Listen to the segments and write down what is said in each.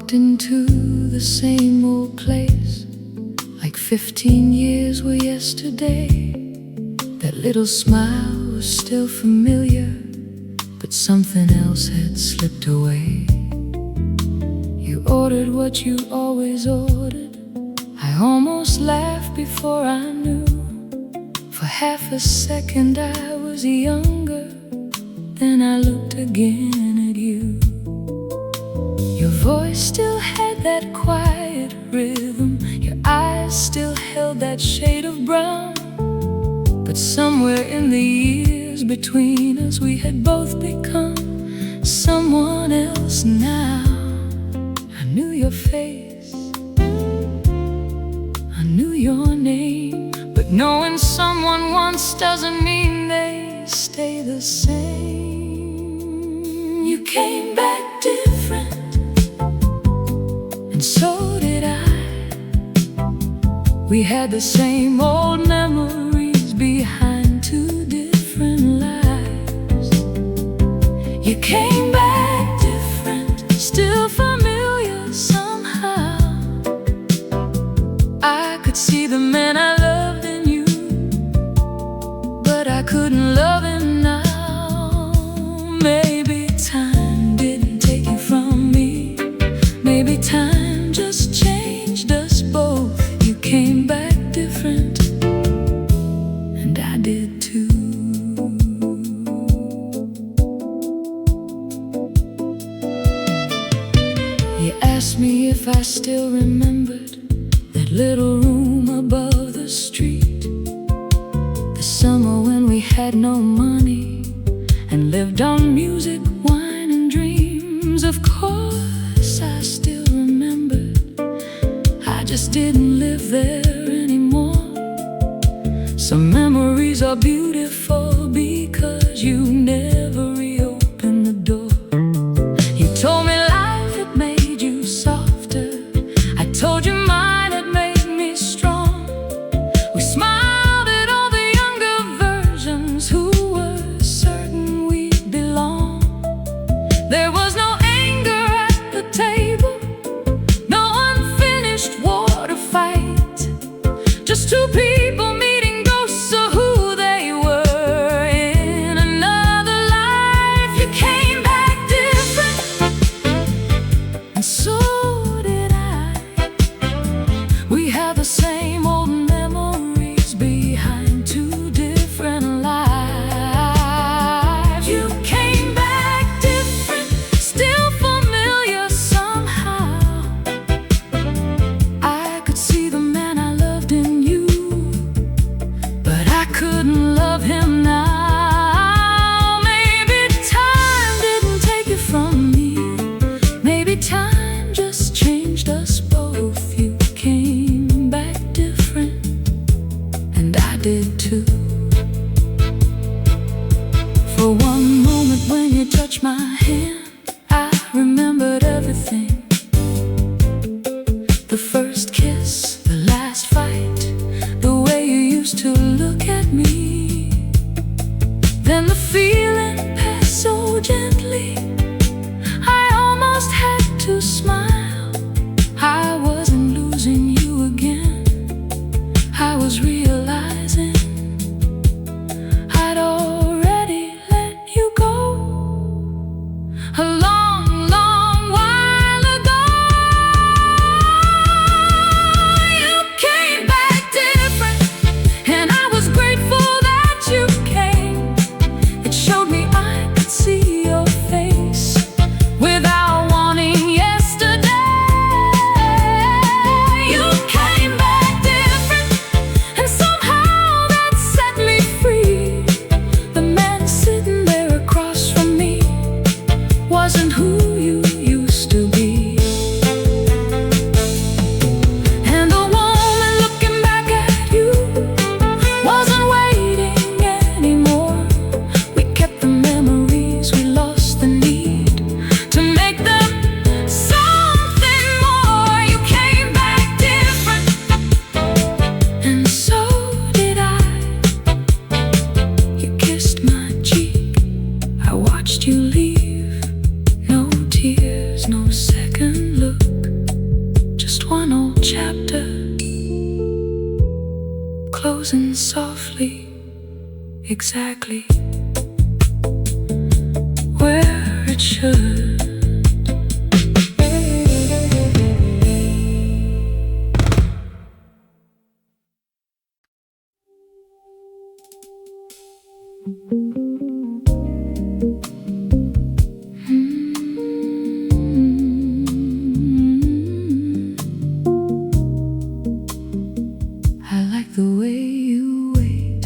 walked into the same old place, like 15 years were yesterday. That little smile was still familiar, but something else had slipped away. You ordered what you always ordered. I almost laughed before I knew. For half a second I was younger, then I looked again at you. Your voice still had that quiet rhythm, your eyes still held that shade of brown. But somewhere in the years between us, we had both become someone else now. I knew your face, I knew your name, but knowing someone once doesn't mean they stay the same. You came back different, and so did I. We had the same old memories behind two different lives. You came back different, still familiar somehow. I could see the man I loved in you, but I couldn't love him now. Maybe time didn't take you from me. Maybe time just changed us both. You came back different, and I did too. You asked me if I still remembered that little room above the street, the summer when we had no money and lived on music, wine, and dreams. Of course I still remembered, I just didn't live there anymore. Some memories are beautiful because you never reopened the door. You told me life had made you softer, I told you mine had made me strong. We smiled at all the younger versions who were certain we'd belong. There was no anger at the table, no unfinished war to fight, just two people meeting ghosts of who they were in another life. You came back different, and so did I. We have the same old memories behind two different lives. You came back different, still familiar somehow. I could see the man I loved in you, but I couldn't love him now. Maybe time didn't take you from me. Maybe time just changed us both. You came back different, and I did too. For one moment when you touched my hand, I remembered everything. The first kiss, the last fight, the way you used to look at me. Then the feeling passed so gently, I almost had to smile. I wasn't losing you again, I was realizing I'd already let you go a long, long while ago. exactly where it should. I like the way you wait.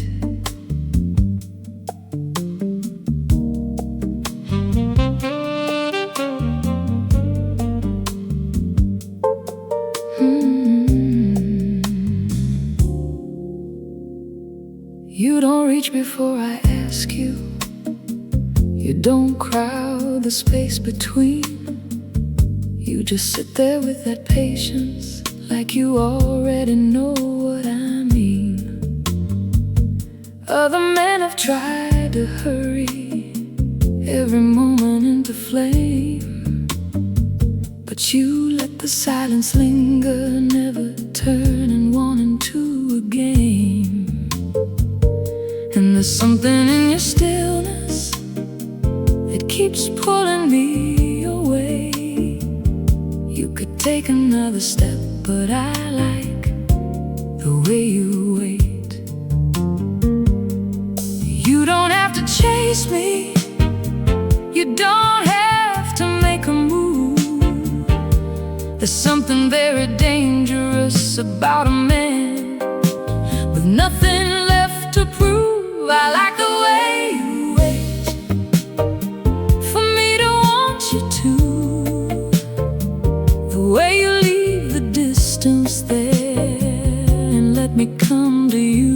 You don't reach before I ask you. You don't crowd the space between. You just sit there with that patience, like you already know what I mean. Other men have tried to hurry every moment into flame, but you let the silence linger, never turning one into a game. And there's something in your stillness that keeps pulling me away. You could take another step, but I like the way you wait. You don't have to chase me, you don't have to make a move. There's something very dangerous about a man with nothing left to prove. I like the way you wait for me to want you to, the way you leave the distance there and let me come to you.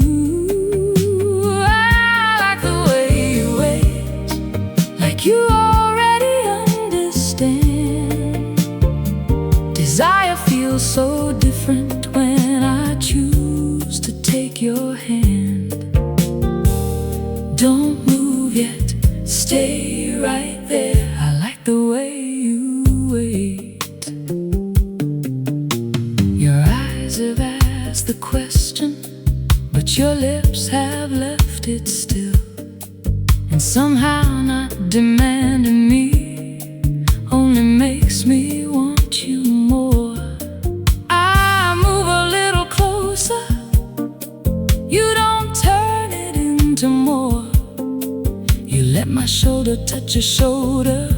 I like the way you wait, like you already understand. Desire feels so different when I choose to take your hand. Don't move yet, stay right there. I like the way you wait. Your eyes have asked the question, but your lips have left it still. And somehow not demanding me only makes me want you more. I move a little closer, you don't turn it into more. You let my shoulder touch your shoulder,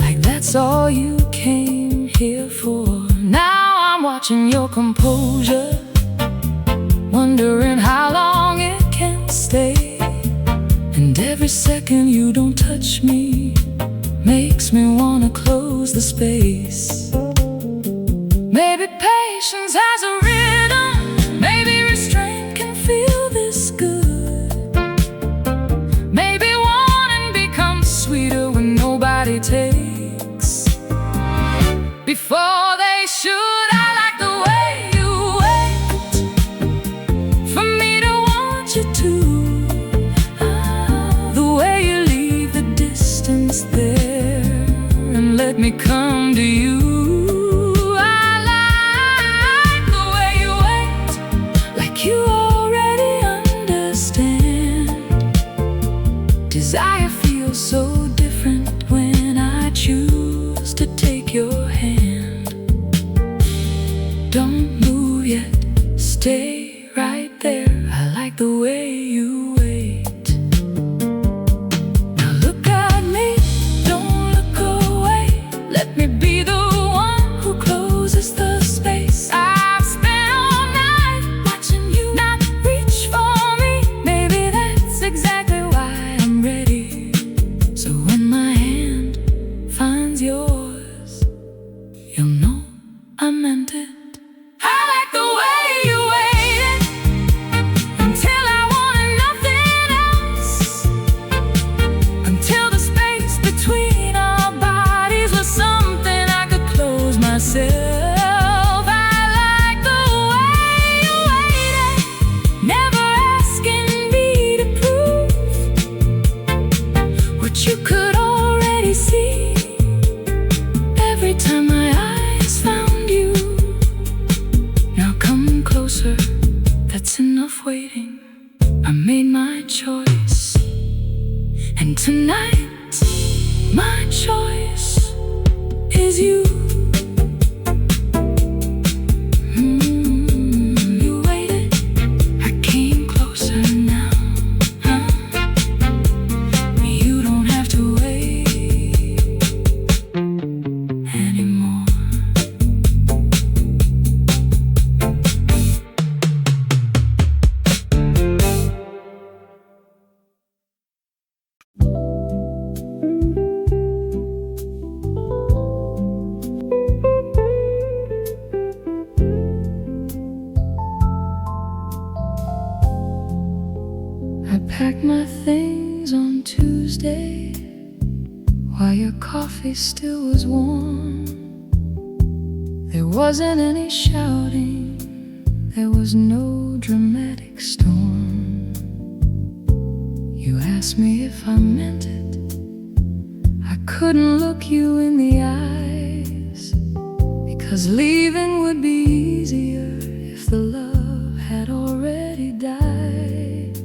like that's all you came here for. Now I'm watching your composure, wondering how long it can stay. And every second you don't touch me makes me wanna close the space. Maybe patience has a rhythm, maybe restraint can feel this good. Maybe wanting becomes sweeter when nobody takes before they should. I like the way you wait for me to want you to, the way you leave the distance there and let me come to you. You already understand. Desire feels so different when I choose to take your hand. Don't move yet, stay right there. I like the way you wait. Now look at me, don't look away. Let me be the one who closes the space. Exactly why I'm ready. So when my hand finds yours, you'll know I meant it. I like the way you waited until I wanted nothing else, until the space between our bodies was something I could close myself. You could already see every time my eyes found you. packed my things on Tuesday while your coffee still was warm. There wasn't any shouting, there was no dramatic storm. You asked me if I meant it. I couldn't look you in the eyes, because leaving would be easier if the love had already died.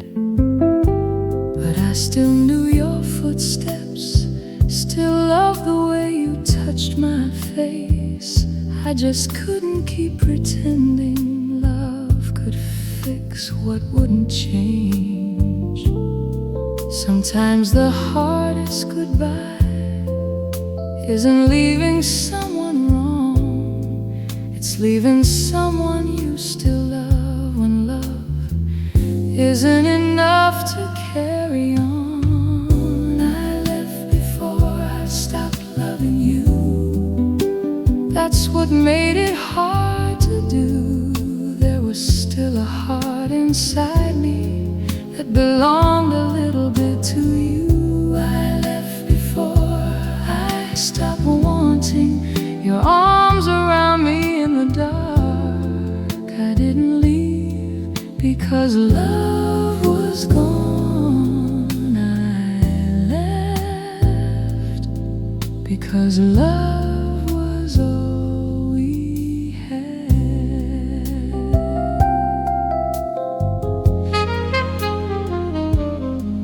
But I still knew your footsteps, still loved the way you touched my face. I just couldn't keep pretending love could fix what wouldn't change. Sometimes the hardest goodbye isn't leaving someone wrong, it's leaving someone you still love when love isn't enough to carry on. I left before I stopped loving you. That's what made it hard to do. There was still a heart inside me that belonged a little bit to you. I left before I stopped wanting your arms around me in the dark. I didn't leave because love was gone. I left because love was all we had.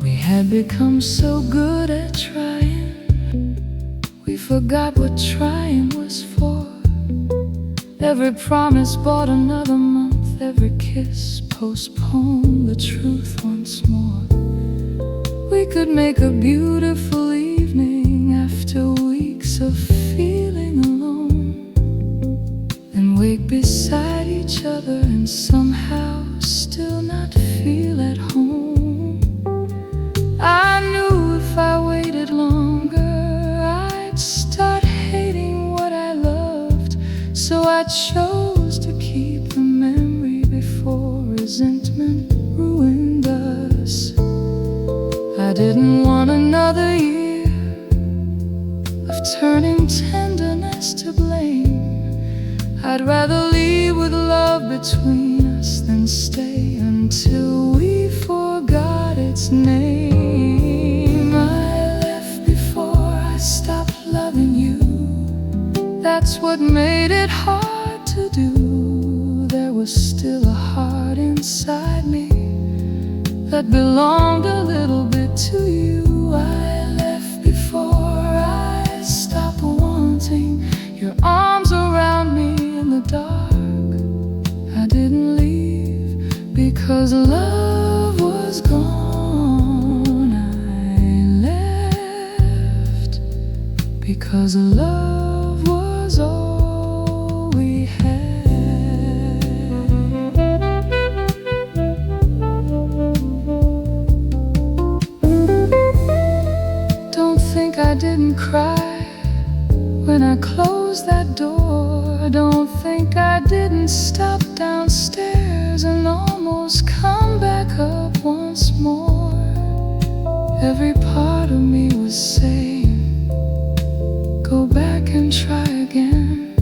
We had become so good at trying, we forgot what trying was for. Every promise bought another month, every kiss postponed the truth once more. We could make a beautiful evening after weeks of feeling alone, and wake beside each other and somehow still not feel at home. I knew if I waited longer I'd start hating what I loved, so I chose to keep the memory before resentment ruined us. I didn't want another year of turning tenderness to blame. I'd rather leave with love between us than stay until we forgot its name. I left before I stopped loving you. That's what made it hard to do. There was still a heart inside me that belonged a little bit to you. I left before I stopped wanting your arms around me in the dark. I didn't leave because love was gone. I left because love was all we had. Don't think I didn't cry when I closed that door. Don't think I didn't stop downstairs and almost come back up once more. Every part of me was saying, go back and try again.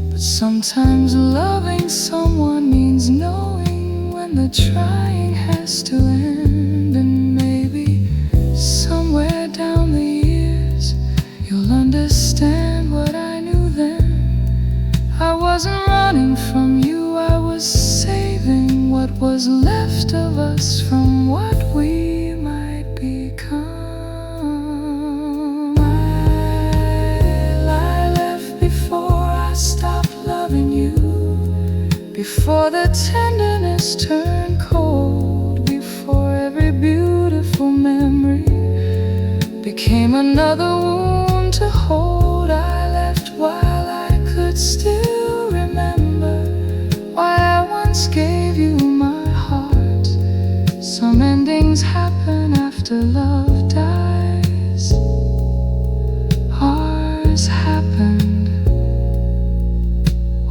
But sometimes loving someone means knowing when the trying has to end. And maybe somewhere down the years you'll understand what I knew then. I wasn't running from you, I was saving what was left of us from what we might become. I left before I stopped loving you, before the tenderness turned cold, before every beautiful memory became another wound to hold. I left while I could still remember why I once gave you my heart. Some endings happen after love dies. Ours happened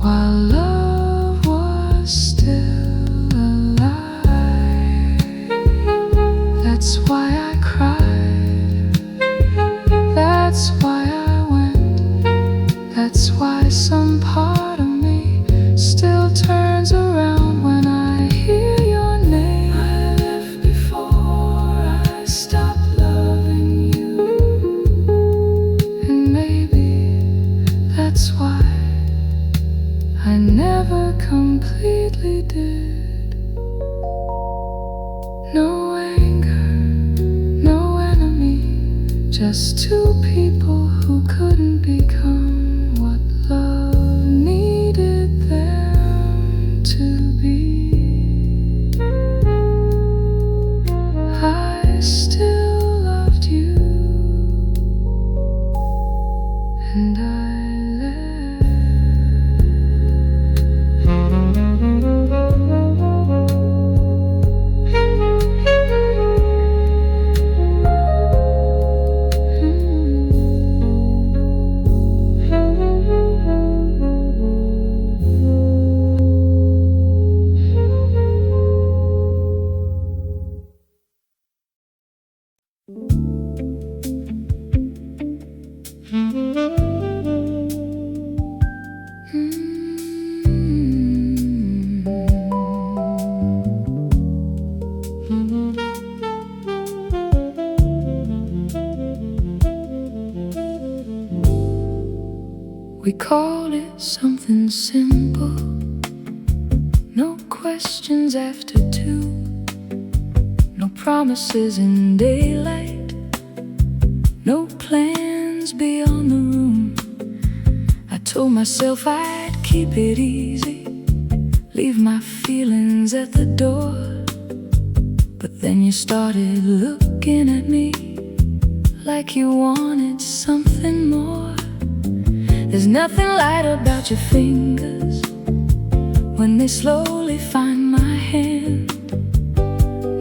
while love was still alive. some part of me still turns around when I hear your name. I left before I stopped loving you, and maybe that's why I never completely did. No anger, no enemy, just two people who couldn't become what love needed them to be. I still loved you, and I we call it something simple. No questions after two, no promises in daylight, no plans beyond the room. I told myself I'd keep it easy, leave my feelings at the door. But then you started looking at me like you wanted something more. There's nothing light about your fingers when they slowly find my hand.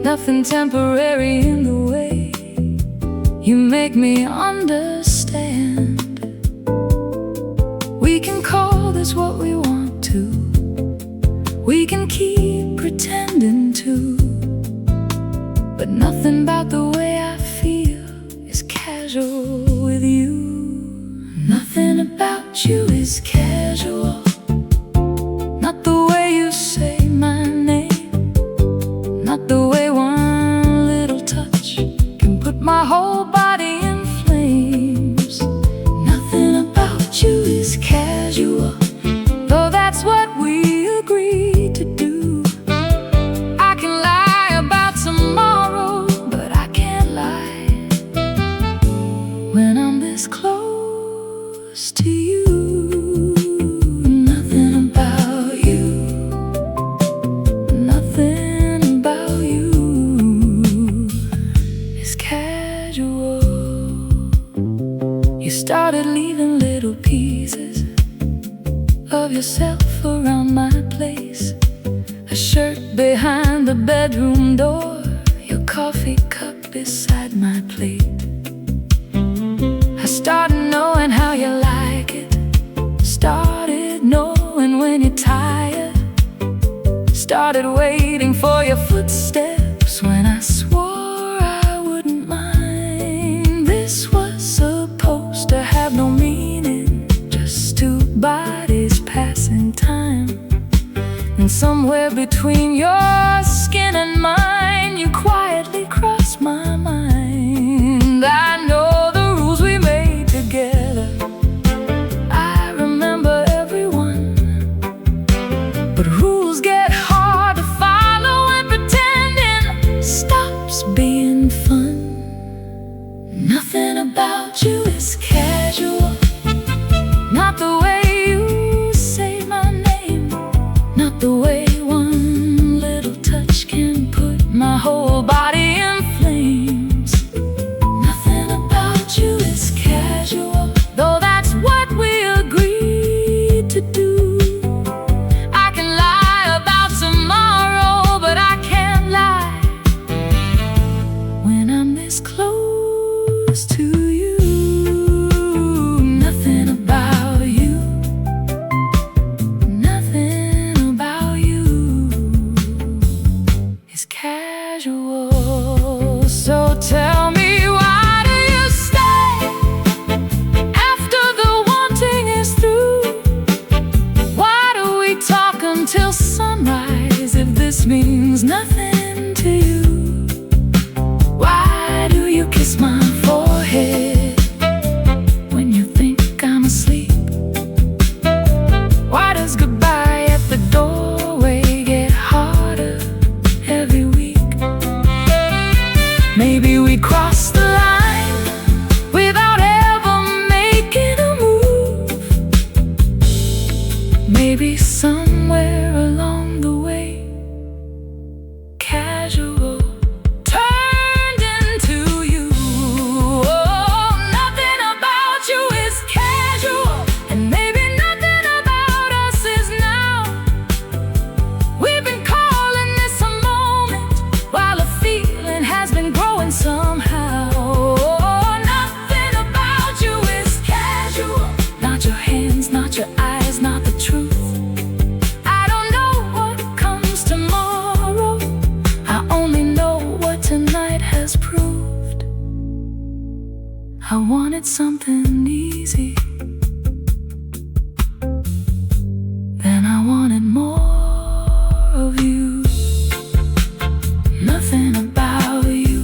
Nothing temporary in the way you make me understand. We can call this what we want to, we can keep pretending to, but nothing about the way I feel is casual with you. Nothing about you is casual, not the way you say my name, not the way one little touch can put my whole body in flames. Nothing about you is casual, though that's what we agreed to do. I can lie about tomorrow, but I can't lie when I'm this close to you. Nothing about you, nothing about you is casual. You started leaving little pieces of yourself around my place, a shirt behind the bedroom door, your coffee cup beside my plate. I started knowing how you like it, started knowing when you're tired, started waiting for your footsteps when I swore I wouldn't mind. This was supposed to have no meaning, just two bodies passing time. And somewhere between your skin and mine, you quietly crossed my mind. I know the rules we made together, I remember everyone, but rules get hard to follow when pretending stops being fun. Nothing about you is casual, not the way you say my name, not the way one little touch can put my whole body in flames. Nothing kiss means nothing to you. Why do you kiss my forehead when you think I'm asleep? Why does goodbye at the doorway get harder every week? Maybe we crossed the line without ever making a move. Maybe somewhere along the way, casual turned into you. Oh, nothing about you is casual, and maybe nothing about us is now. We've been calling this a moment while a feeling has been growing somehow. Oh, nothing about you is casual. Not your hands, not your eyes, not the truth. I don't know what comes tomorrow. I only know what tonight has proved. I wanted something easy, then I wanted more of you. Nothing about you,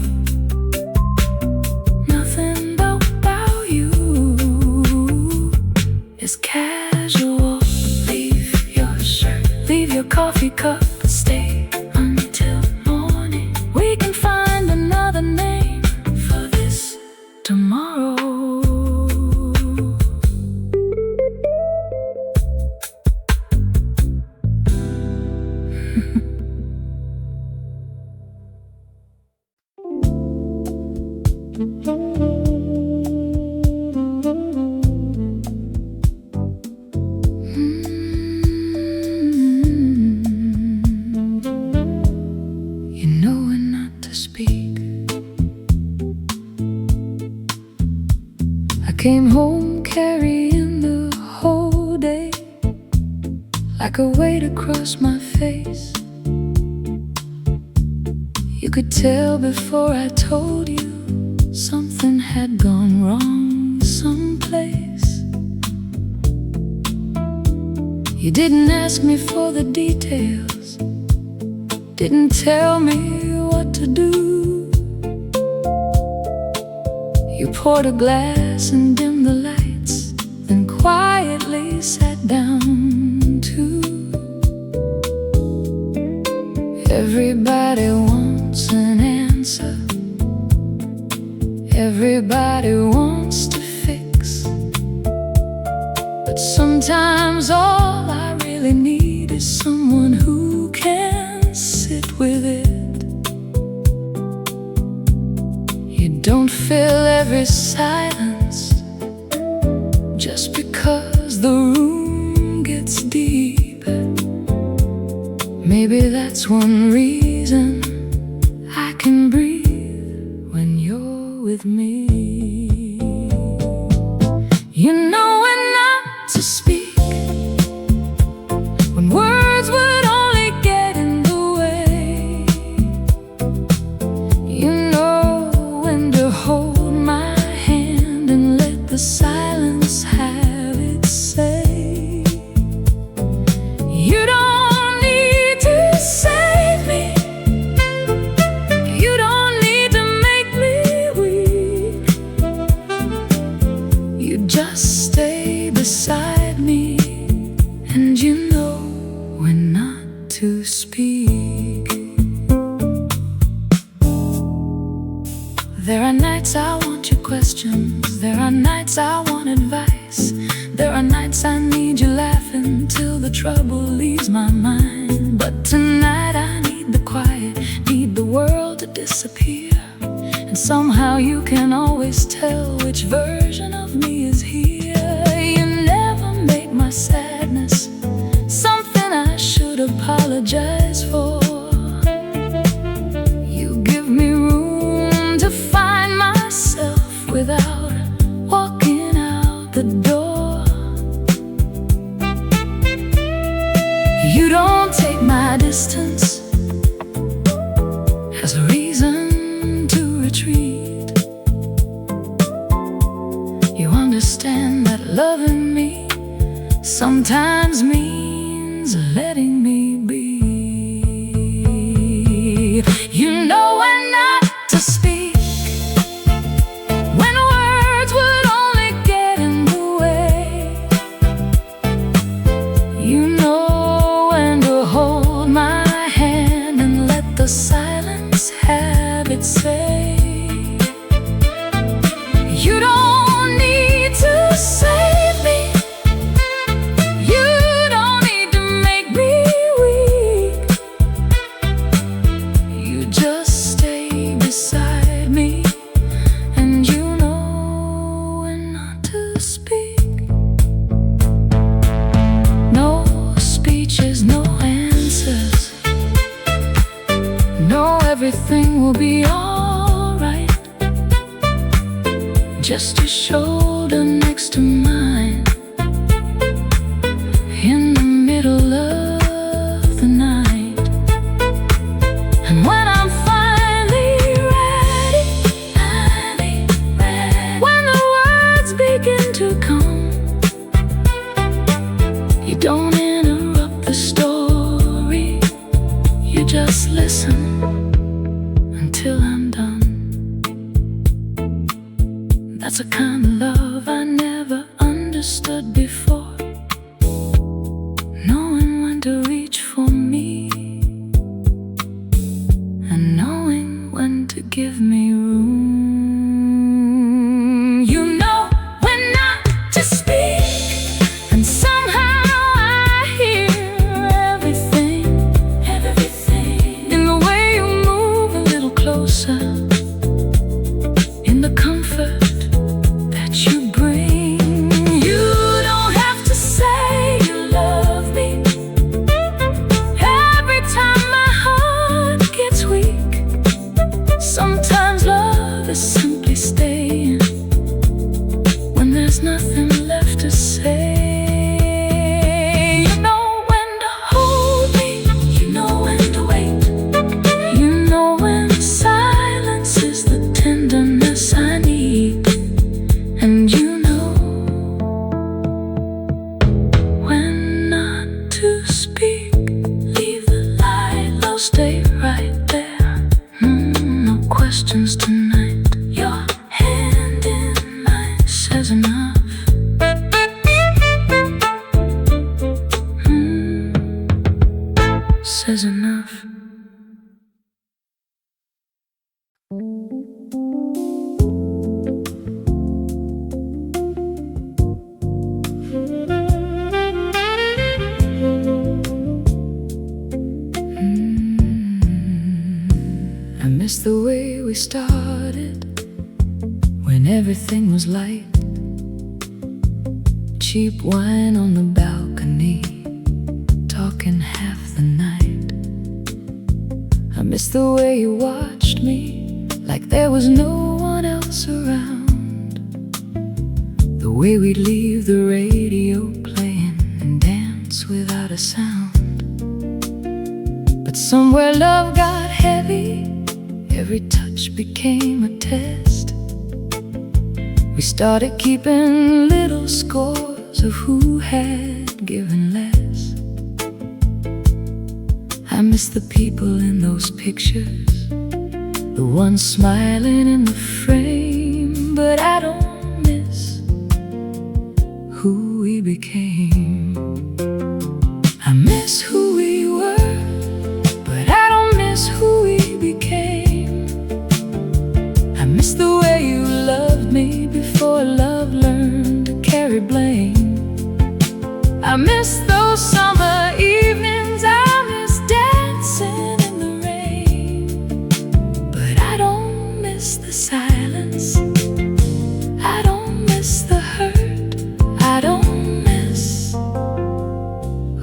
nothing about you is casual. Leave your shirt, leave your coffee cup, stay until morning. We can find another name for this tomorrow. You know when not to speak. I came home carrying the whole day like a weight across my face. You could tell before I told you something had gone wrong someplace. You didn't ask me for the details, didn't tell me what to do. You poured a glass and dimmed the lights, then quietly sat down too. Everybody wants an answer, everybody wants to fix, but sometimes all I really need is someone who can sit with it. You don't fill every silence just because the room gets deep. Maybe that's one reason I can breathe when you're with me. You know when not to speak, when words would only get in the way. You know when to hold my hand and let the silence have its say. You don't need to save me, you don't need to make me weak. You just stay beside me, and you know when not to speak. There are nights I want your questions, there are nights I want advice, there are nights I need you laughing till the trouble leaves my mind. But tonight I need the quiet, need the world to disappear, and somehow you can always tell which version of me is here. You never make my sadness something I should apologize for. You give me room to find myself without walking out the door. You don't take my distance as a reason to retreat. You understand that loving me sometimes means letting me be. speeches, no answers. No, everything will be alright. Just your shoulder next to mine in the middle of the night. And when I'm finally ready, when the words begin to come, you don't interrupt the story, you just listen until I'm done. That's a kind of love I never understood before, knowing when to reach for me and knowing when to give me room. You know when not to speak, and somehow I hear everything in the way you move a little closer, in the comfort that you bring. You don't have to say you love me every time my heart gets weak. Sometimes love is simply staying when there's nothing left to say. You know when to hold me, you know when to wait, you know when silence is the tenderness I need, and you know when not to speak. Leave the light low, stay right there. No questions tonight. Your hand in mine says enough. Says enough. I miss the way we started, when everything was light. Cheap wine on the balcony, talking half the night. I miss the way you watched me like there was no one else around, the way we'd leave the radio playing and dance without a sound. But somewhere love got heavy, every touch became a test. We started keeping little scores of who had given less. I miss the people in those pictures, the ones smiling in the frame, but I don't miss who we became. I miss who we were, but I don't miss who we became. I miss the way you loved me before love learned to carry blame. I miss those summer evenings, I miss dancing in the rain, but I don't miss the silence, I don't miss the hurt, I don't miss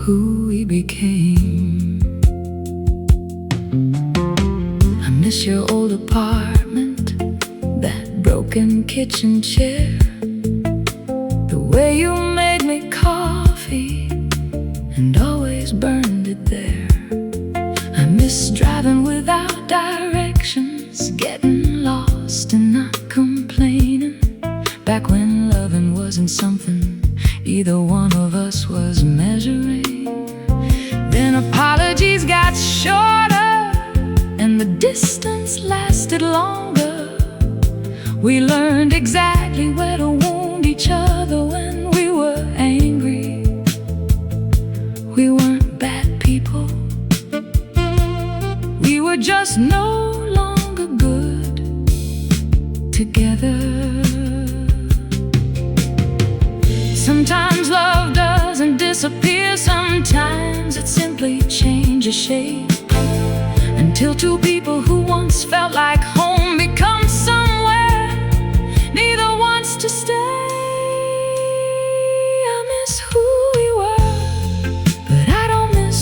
who we became. I miss your old apartment, that broken kitchen chair, the way you made me coffee and always burned it there. I miss driving without directions, getting lost and not complaining, back when loving wasn't something either one of us was measuring. Then apologies got shorter and the distance lasted longer. We learned exactly where to wound each other when we were angry. We weren't bad people, we were just no longer good together. Sometimes love doesn't disappear, sometimes it simply changes shape, until two people who once felt like home become somewhere neither wants to stay. I miss who we were, but I don't miss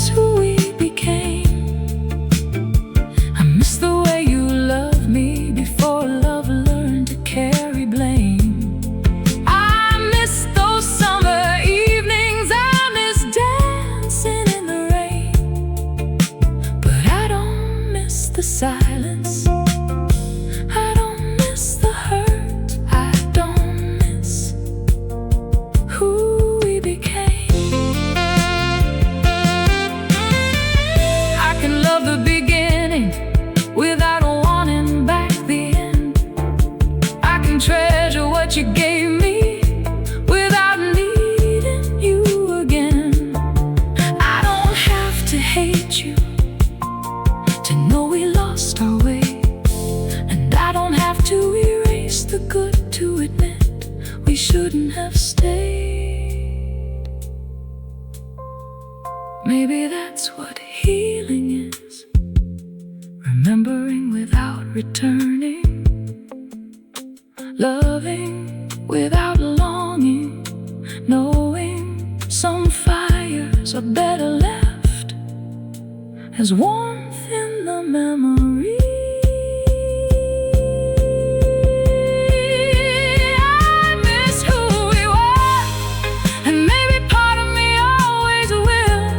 hate you, to know we lost our way. And I don't have to erase the good to admit we shouldn't have stayed. Maybe that's what healing is, remembering without returning, loving without longing, knowing some fires are better left as warmth in the memory. I miss who we were, and maybe part of me always will.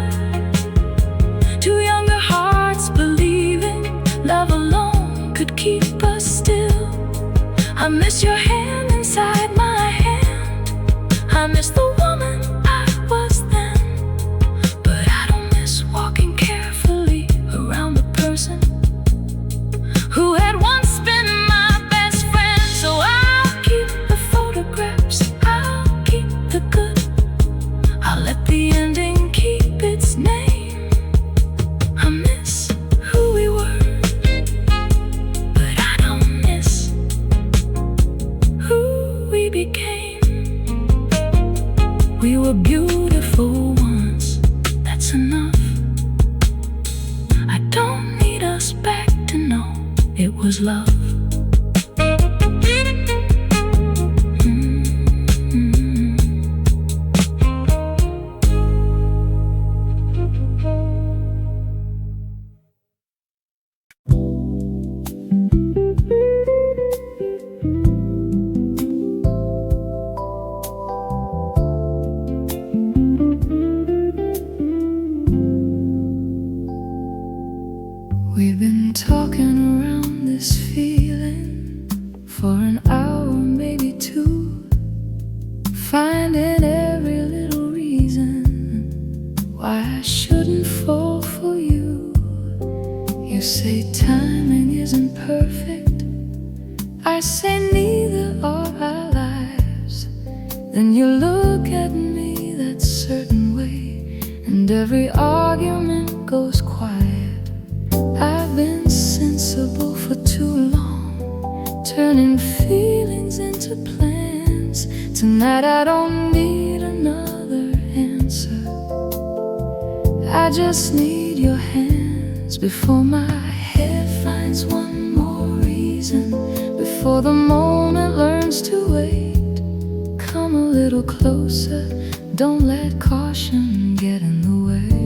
Two younger hearts believing love alone could keep us still. I miss your hand inside my hand, I miss the woman I was then. But I don't miss walking carefully around the person who had once been my best friend. So I'll keep the photographs, I'll keep the good, I'll let the ending keep its name. I miss who we were, but I don't miss who we became. We were beautiful once, that's enough. I don't need us back to know it was love. We've been talking around this feeling for an hour, maybe two, finding every little reason why I shouldn't fall for you. You say timing isn't perfect, I say neither are our lives. Then you look at me that certain way, and every argument goes quiet. I've been sensible for too long, turning feelings into plans. Tonight I don't need another answer, I just need your hands before my head finds one more reason, before the moment learns to wait. Come a little closer, don't let caution get in the way.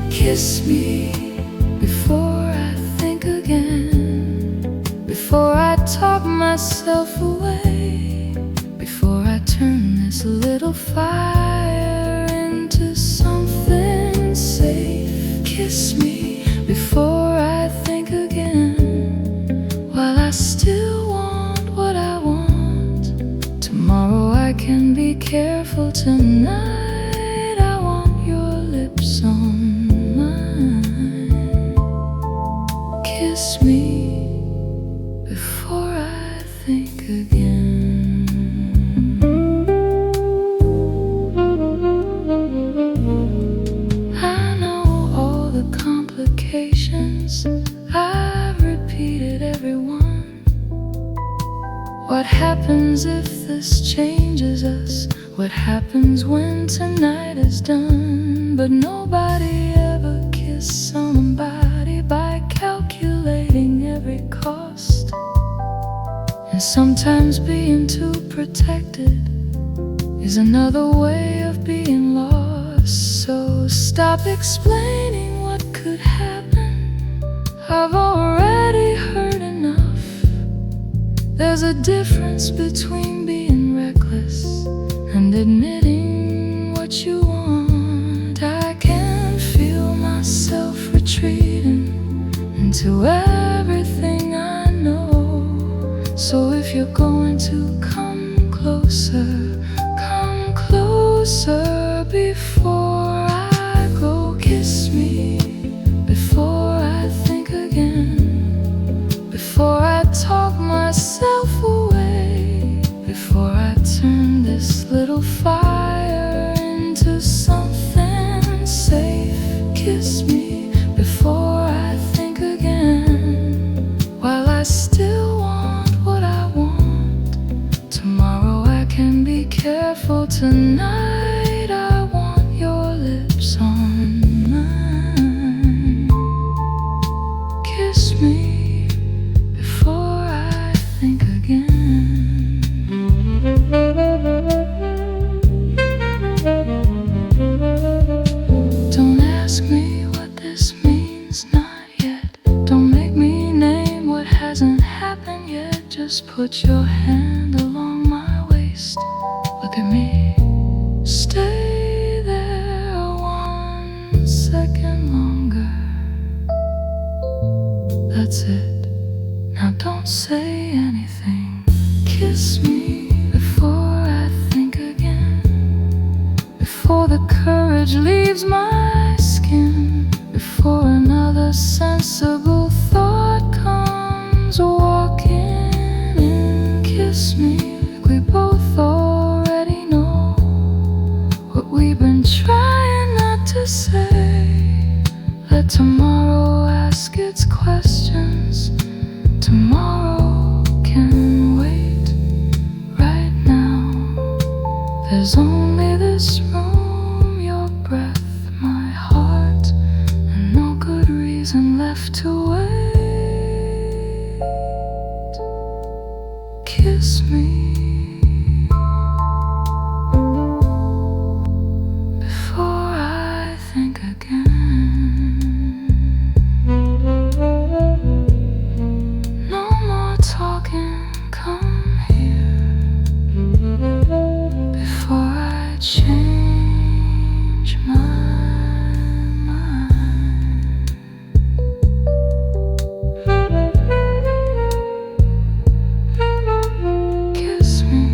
Kiss me before I think again, before I talk myself away, before I turn this little fire into something safe. Kiss me before I think again, while I still want what I want. Tomorrow I can be careful, tonight I want your lips on. Kiss me before I think again. I know all the complications, I've repeated every one. What happens if this changes us? What happens when tonight is done? But nobody ever kissed somebody by calculating every cost. And sometimes being too protected is another way of being lost. So stop explaining what could happen, I've already heard enough. There's a difference between being reckless and admitting what you want. I can feel myself retreating into everything I know. So if you're going to come closer before I go. Kiss me before I think again, before I talk myself away, before I turn this little fire into something put your hand along my waist. Look at me, stay there 1 second longer. That's it, now don't say anything. Kiss me before I think again, before the courage leaves my skin, before another sensible thought comes walking in. Kiss me like we both already know what we've been trying not to say. Let tomorrow ask its questions. Tomorrow can wait. Right now there's only this room, your breath, my heart, and no good reason left to wait. Kiss me before I think again. No more talking, come here before I change my mind. Kiss me.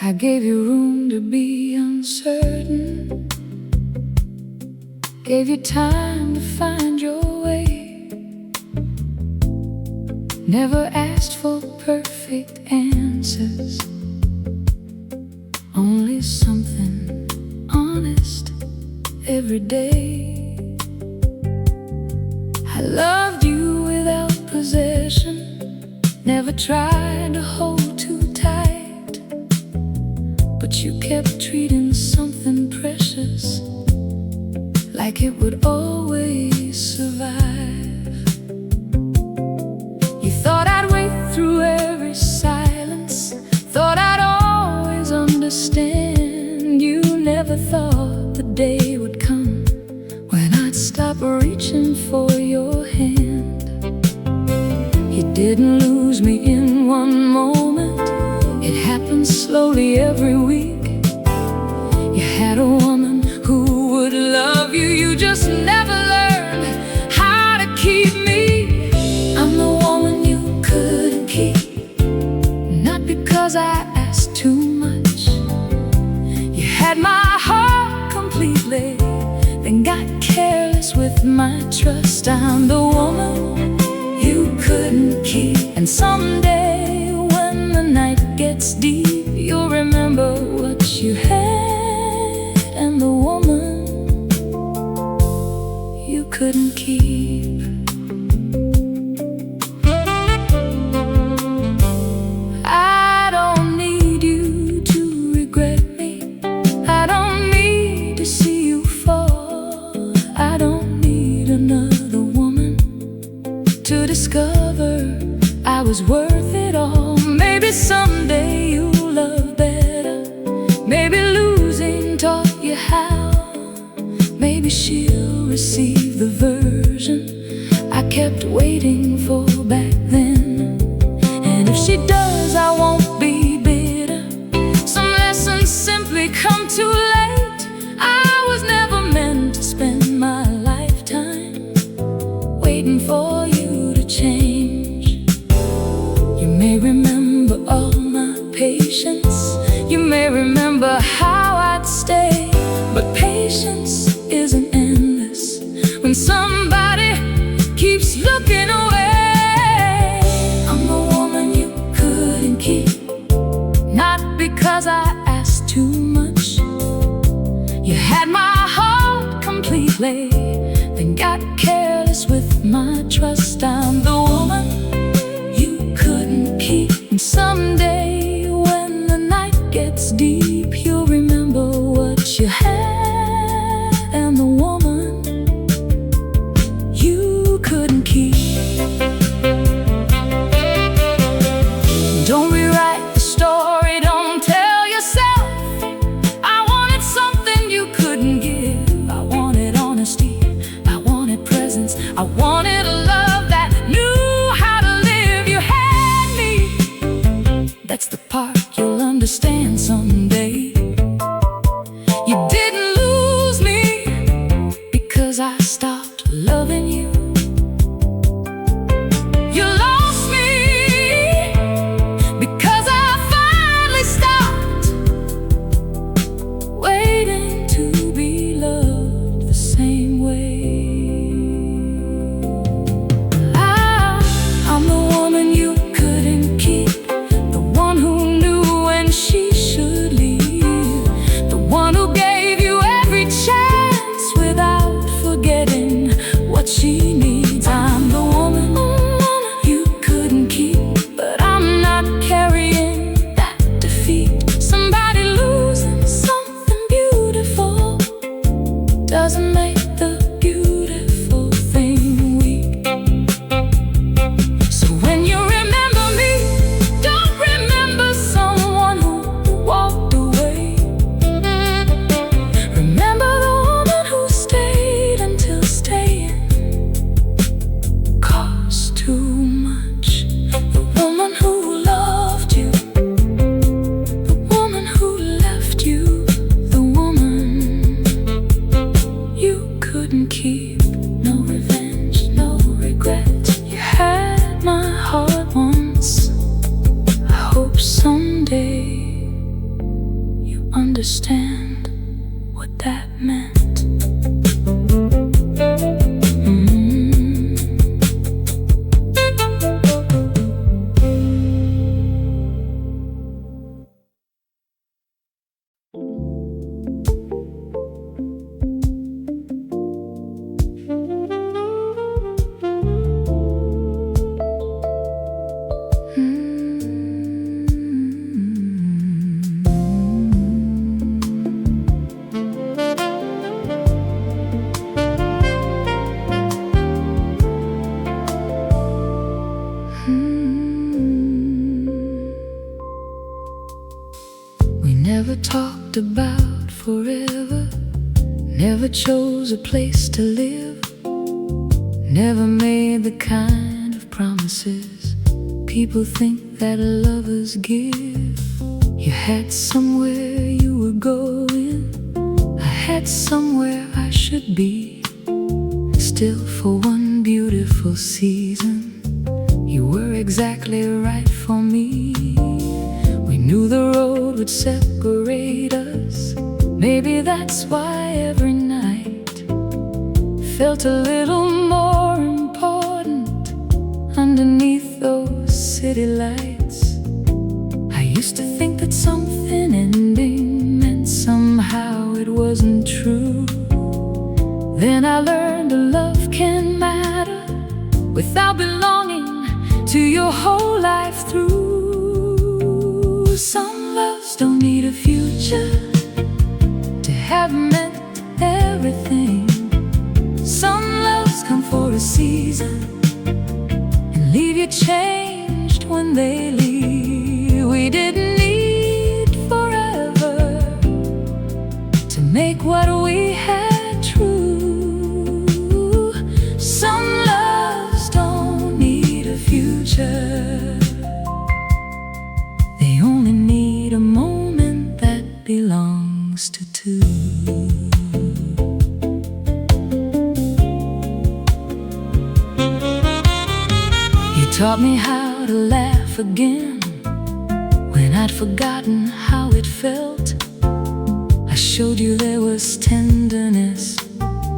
I gave you room to be uncertain, gave you time to find your way. Never asked for perfect answers, only something honest every day. I loved you without possession, never tried to hold too tight, but you kept treating something precious like it would always survive. You thought I'd wait through every silence, thought I'd always understand. You never thought the day would come when I'd stop reaching for your hand. You didn't lose me in one moment, it happened slowly every week. You had a woman who would love you, you just never learned how to keep me. I'm the woman you couldn't keep, not because I asked too much. You had my heart completely, then got careless with my trust. I'm the woman you couldn't keep, and someday when the night gets deep, you'll remember what you had and the woman you couldn't keep. I don't need you to regret me, I don't need to see you fall. I don't need another woman to discover I was worth it all. Maybe someday you'll love better, maybe losing taught you how. Maybe she'll receive the version I kept waiting for back then. And if she does, I won't be bitter. Some lessons simply come too late. I was never meant to spend my lifetime waiting for you to change. You may remember all my patience, you may remember how I'd stay, but patience isn't endless when somebody keeps looking away. I'm the woman you couldn't keep, not because I asked too much. You had my heart completely, then got careless with my trust. I'm the woman you couldn't keep, and Someday when the night gets deep, you'll remember what you had and the woman you couldn't keep. Don't rewrite the story, don't tell yourself I wanted something you couldn't give. I wanted honesty, I wanted presence, I wanted a love that knew how to live. You had me, that's the part you'll understand someday. You didn't lose me because I stopped loving you. You lost me because I finally stopped waiting to be loved the same way. I'm the woman you couldn't keep, the one who knew when she should leave, the one who gave you every chance without forgetting what she needs. I'm the woman you couldn't keep, but I'm not carrying that defeat. Somebody losing something beautiful doesn't make the beautiful thing weak. So when you remember me, don't remember someone who walked away. Remember the woman who stayed until staying cost too much. The woman who loved you, the woman who left you, the woman you couldn't keep. No revenge, no regret. You had my heart once. I hope someday you understand what that meant. We never talked about forever, never chose a place to live, never made the kind of promises people think that lovers give. You had somewhere you were going, I had somewhere I should be. Still, for one beautiful season, you were exactly right for me. We knew the road would separate us. Maybe that's why every night felt a little more important underneath those city lights. I used to think that something ending meant somehow it wasn't true. Then I learned that love can matter without belonging to your whole life through. Some loves don't need a future to have meant everything. Some loves come for a season and leave you changed when they leave. We didn't need forever to make what we had true. Some loves don't need a future, they only need a moment that belongs to two. You taught me how to laugh again when I'd forgotten how it felt. I showed you there was tenderness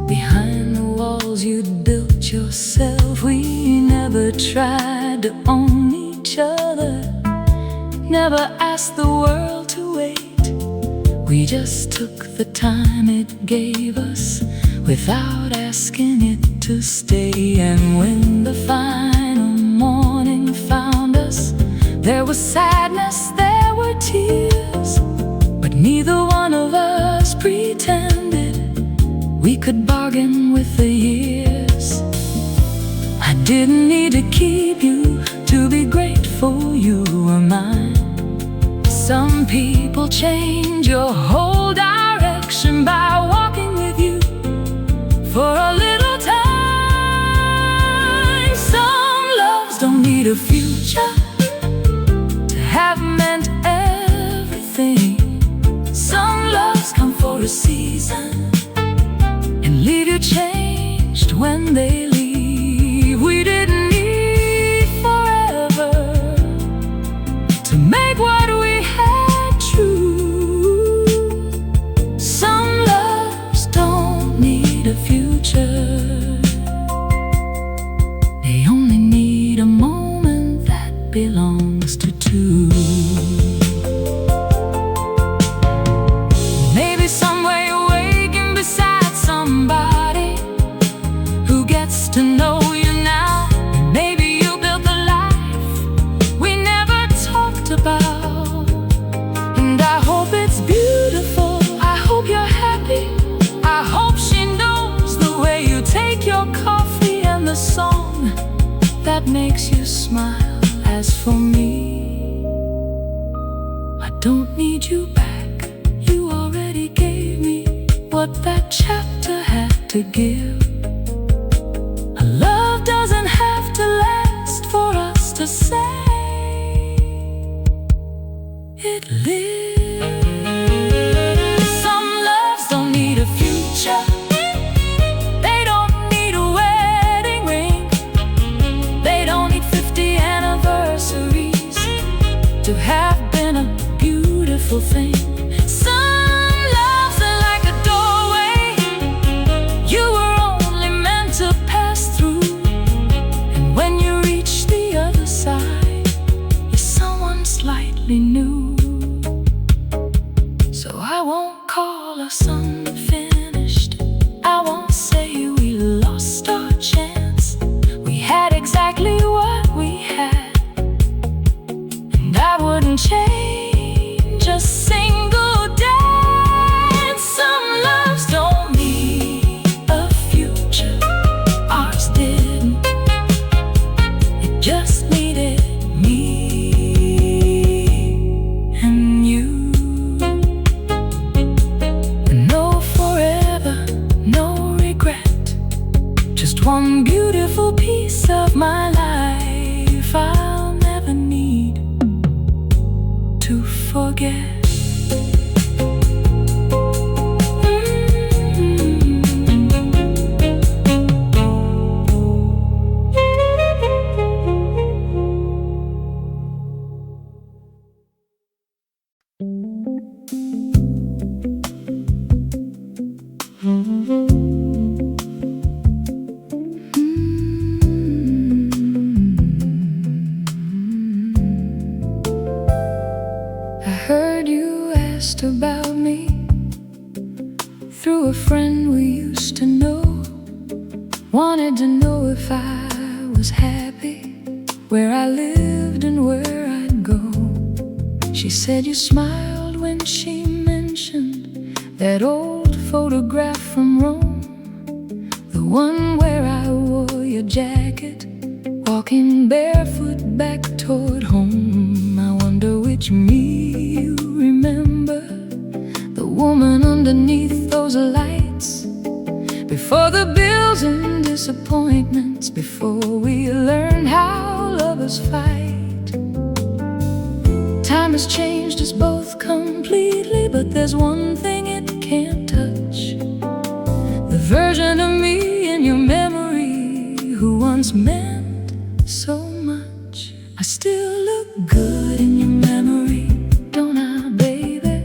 behind the walls you'd built yourself. We never tried to own each other, never asked the world to wait. We just took the time it gave us without asking it to stay. And when the final morning found us, There was sadness, there were tears, but neither one of us pretended we could bargain with the years. I didn't need to keep you to be grateful you were mine. Some people change your whole direction by walking with you for a little time. Some loves don't need a future to have meant everything. Some loves come for a season and leave you changed when they leave. We didn't need forever to make what we had true. Some loves don't need a future, they only need a moment that belongs to two. Maybe somewhere you're waking beside somebody who gets to know you now. Maybe you built the life we never talked about. And I hope it's beautiful, I hope you're happy, I hope she knows the way you take your coffee and the song that makes you smile. As for me, I don't need you back, you already gave me what that chapter had to give. A love doesn't have to last for us to say it lives. Some loves don't need a future, they don't need a wedding ring, they don't need 50 anniversaries to have been a beautiful thing. Some loves are like a doorway you were only meant to pass through, and when you reach the other side, you're someone slightly new. So I won't call us unfinished, I won't say we lost our chance. We had exactly what we had, and I wouldn't change a single dance. Some loves don't need a future, ours didn't. It just needed me and you. No forever, no regret, just one beautiful piece of my life I'll never need to forget. I heard you asked about me through a friend we used to know. Wanted to know if I was happy where I lived and where I'd go. She said you smiled when she mentioned that old photograph from Rome, the one where I wore your jacket, walking barefoot back toward home. I wonder which me you remember, the woman underneath those lights, before the bills and disappointments, before we learned how lovers fight. Time has changed us both completely, but there's one thing it can't touch: the version of me in your memory who once meant so much. I still look good in your memory, don't I, baby?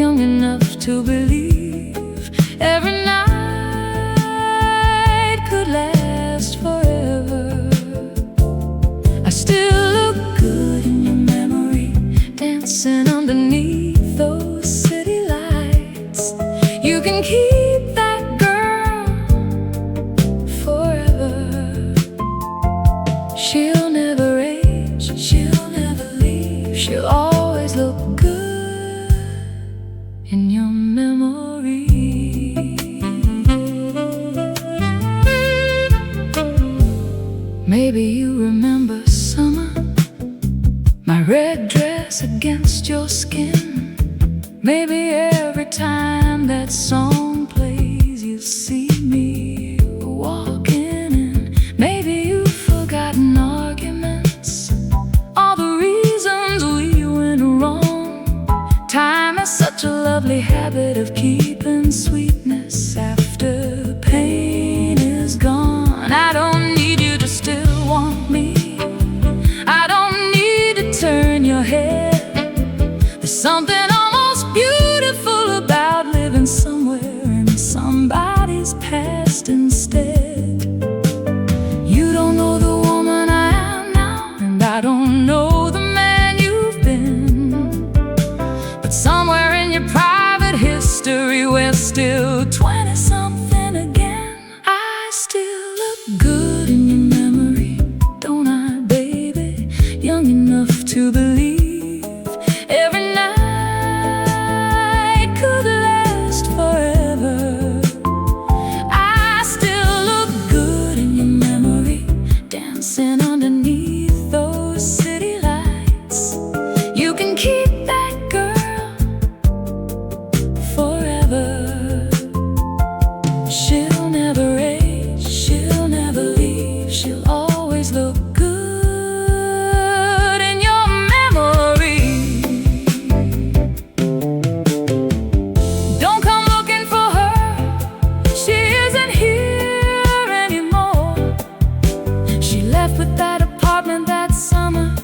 Young enough to believe every night could last forever. I still look good in your memory, dancing underneath those city lights. You can keep that girl forever. She'll never age, she'll never leave. Maybe you remember summer, my red dress against your skin. Maybe every time that song plays, you see me walking in. Maybe you've forgotten arguments, all the reasons we went wrong. Time is such a lovely habit of keeping sweetness after pain is gone. I don't need you to still want me, I don't need to turn your head. There's something almost beautiful about living somewhere in somebody's past instead. You don't know the woman I am now, and I don't know the man you've been, but somewhere in your private history we're still 20-something again. I still look good in your memory, don't I, baby? Young enough to believe every night could last forever. I still look good in your memory, dancing underneath those city lights. You can keep that girl forever. She'll never age, she'll never leave, she'll always look good in your memory. Don't come looking for her, she isn't here anymore. She left with that apartment that summer,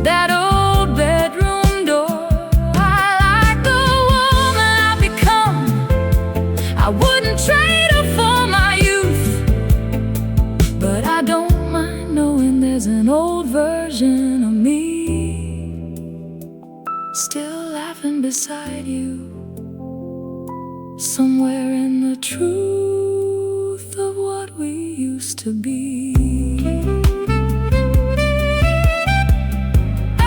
that old bedroom door. I like the woman I've become, I wouldn't trade her for my youth, but I don't mind knowing there's an old version of me still laughing beside you, somewhere in the truth of what we used to be. I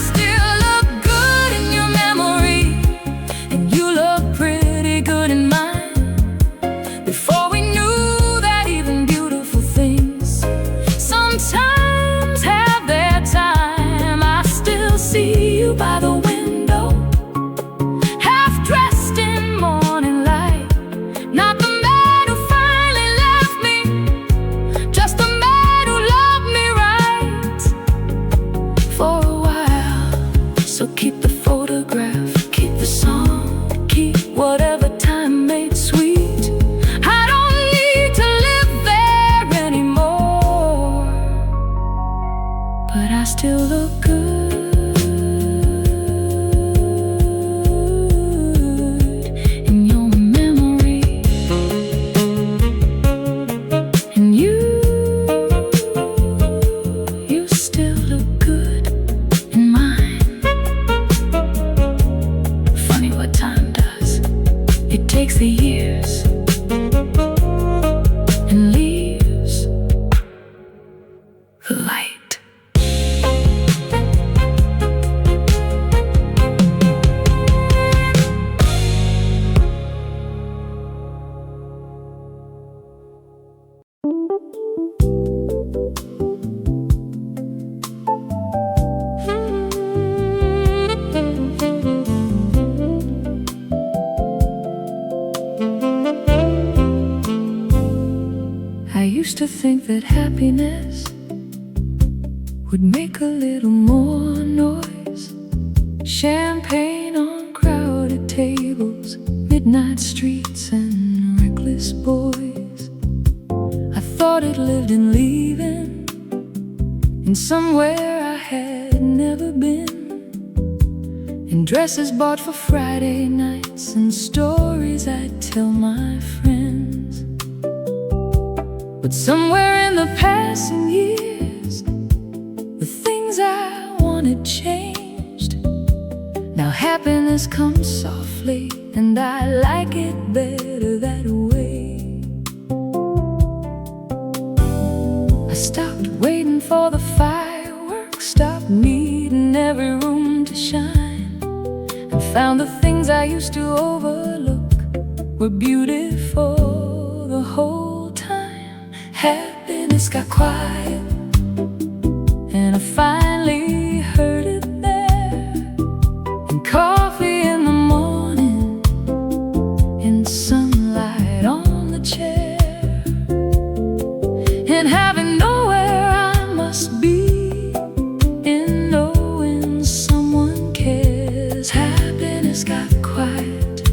still look good in your memory, and you look pretty good in mine. Before we knew that even beautiful things sometimes have their time, I still see you by the window, half dressed in morning light. Not the man who finally left me, just the man who loved me right for a while. So keep the photograph, keep the song, keep whatever time made sweet. I don't need to live there anymore, but I still look good in your memory, and you still look good in mine. Funny what time does, it takes the years and leaves the light. I used to think that happiness would make a little more noise. Champagne on crowded tables, midnight streets and reckless boys. I thought it lived in leaving, in somewhere I had never been, in dresses bought for Friday nights and stories I'd tell my friends. But somewhere in the passing years, the things I wanted changed. Now happiness comes softly, and I like it better that way. I stopped waiting for the fireworks, stopped needing every room to shine, and found the things I used to overlook were beautiful the whole time. Happiness happiness got quiet, and I finally heard it there. And coffee in the morning, in sunlight on the chair, and having nowhere I must be, in knowing someone cares. Happiness got quiet,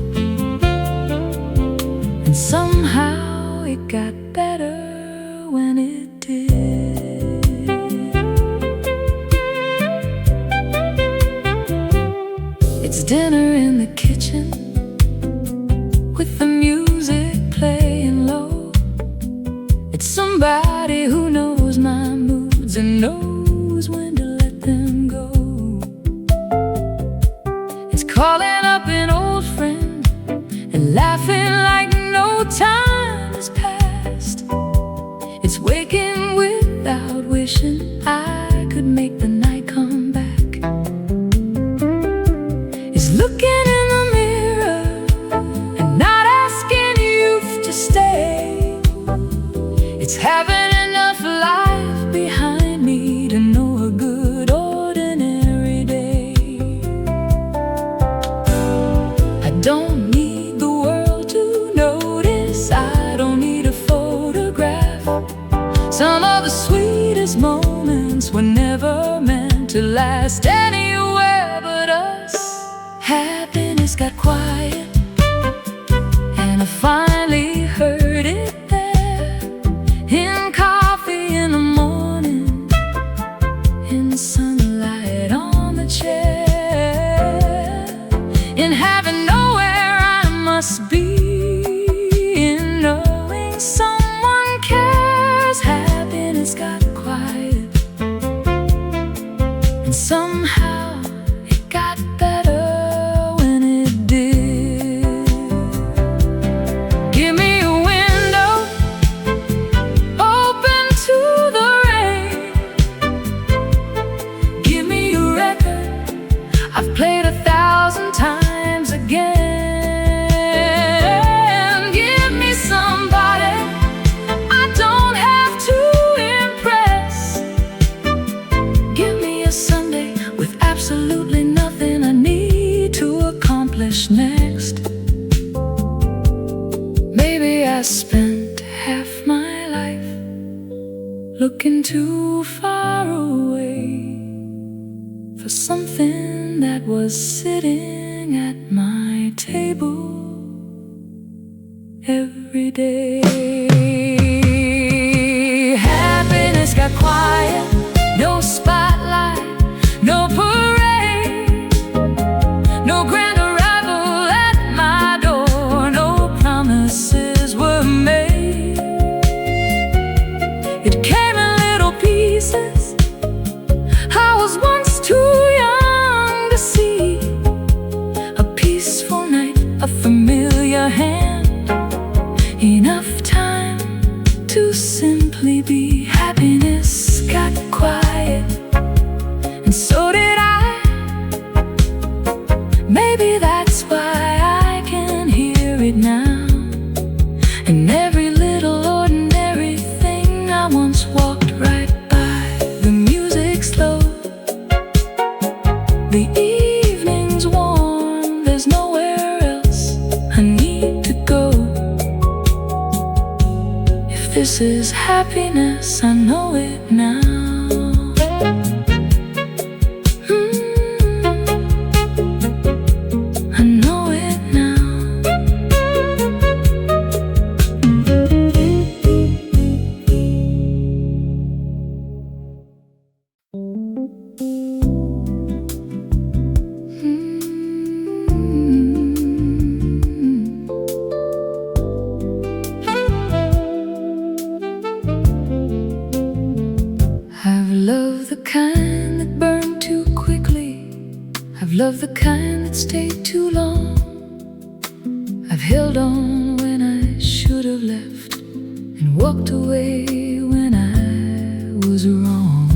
and somehow it got better when it did. It's dinner in the kitchen, with the music playing low. It's somebody who knows my moods and knows when to let them go. It's calling up an old friend and laughing like no time has passed. It's waking without wishing I could make the night come back. It's looking in the mirror and not asking you to stay. It's having enough life behind me to know a good ordinary day. I don't need the world to notice, I don't need a photograph. Some of the sweetest moments were never meant to last anywhere but us. Happiness got quiet, and I finally heard it there. In coffee in the morning, in sunlight on the chair, in having nowhere I must be, in knowing someone cares. Happiness got quiet, and somehow it got better when it did. Give me a window open to the rain. Give me a record I've played 1,000 times again. Give me somebody I don't have to impress. Give me a Sunday with absolutely nothing I need to accomplish next. Maybe I spent half my life looking too far away for something that was sitting at my table every day. Happiness got quiet, no spotlight, no parade, no grand arrival at my door, no promises were made. It came in little pieces, I was once too young to see. A peaceful night, a familiar hand, enough time to simply be. Happiness got quiet, and so did I. Maybe that's why I can hear it now. And every little ordinary thing I once walked right by. The music slow, the evening's warm, there's nowhere else I need to go. If this is happiness, I know it now. I know it now. I've loved the kind that burned too quickly. I've loved the kind that stayed too long. I've held on when I should have left, and walked away when I was wrong.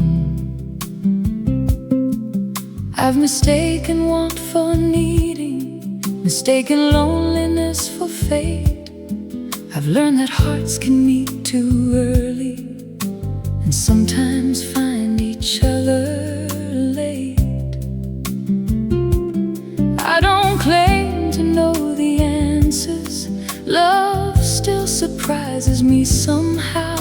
I've mistaken want for needing, mistaken loneliness for fate. I've learned that hearts can meet too early, sometimes find each other late. I don't claim to know the answers. Love still surprises me somehow,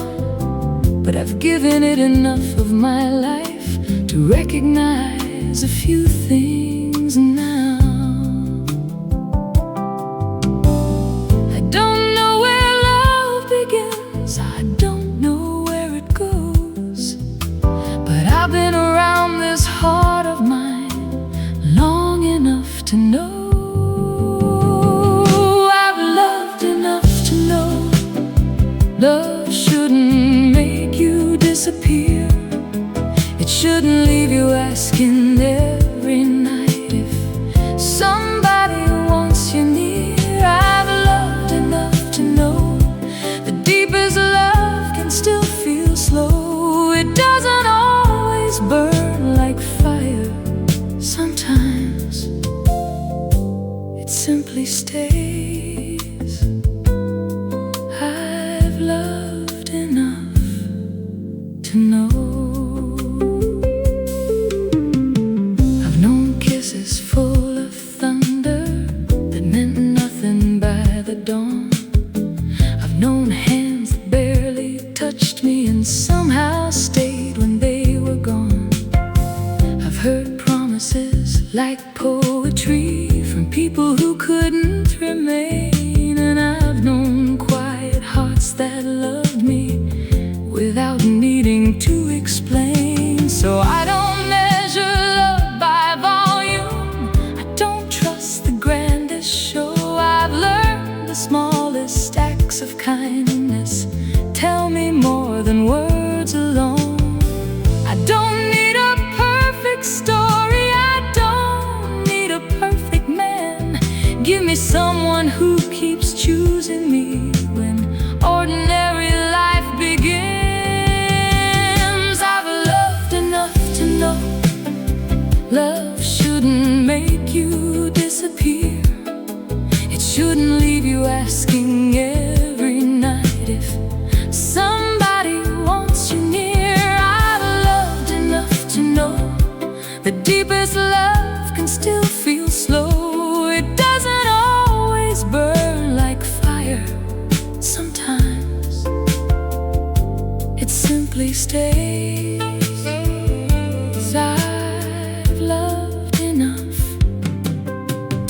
but I've given it enough of my life to recognize a few things now. I don't know where love begins, I don't know where it goes, but I've been around this heart of mine long enough to know. I've loved enough to know love shouldn't make you disappear. It shouldn't leave you asking every night if somebody wants you near. I've loved enough to know the deepest love can still feel slow. It doesn't always burn like fire. Sometimes it simply stays. I've loved enough to know. I've known kisses full of thunder that meant nothing by the dawn. I've known hands that barely touched me and somehow stayed when they were gone. I've heard promises like poetry from people who couldn't remain, and I've known quiet hearts that loved me without needing to explain. So I don't measure love by volume, I don't trust the grandest show. I've learned the smallest acts of kindness tell me more than words alone. I don't need a perfect story, I don't need a perfect man. Give me someone who keeps choosing me when ordinary life begins. I've loved enough to know love shouldn't make you disappear. It shouldn't leave you asking every night if somebody wants you near. I've loved enough to know the deepest love can still feel slow. It doesn't always burn like fire. Sometimes it simply stays. I've loved enough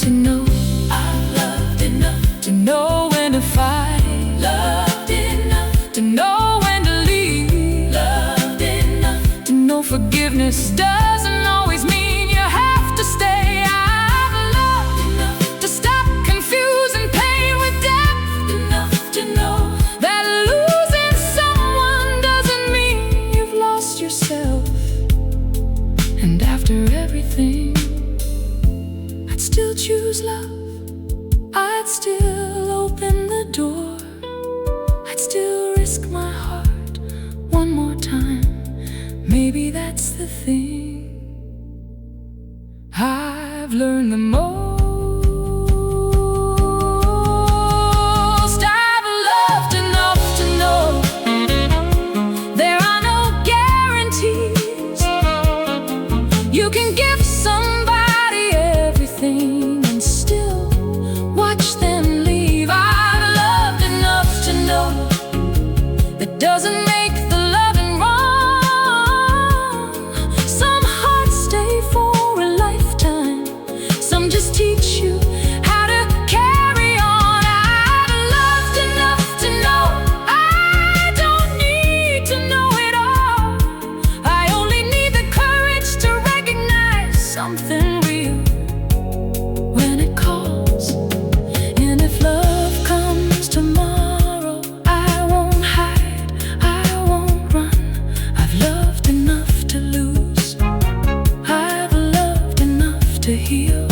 to know. I've loved enough to know when to fight. Loved enough to know when to leave. Loved enough to know forgiveness doesn't always mean you have to stay. I've loved enough to stop confusing pain with depth. Enough to know that losing someone doesn't mean you've lost yourself. And after everything, I'd still choose love. I'd still open the door. I'd still risk my heart one more time. Maybe that's the thing I've learned the most. I've loved enough to know there are no guarantees. You can give somebody everything and still watch them leave. I've loved enough to know that doesn't make the loving wrong. Some hearts stay for a lifetime, some just teach you how to carry on. I've loved enough to know I don't need to know it all. I only need the courage to recognize something real when it calls. And if love comes tomorrow, I won't hide, I won't run. I've loved enough to lose, I've loved enough to heal.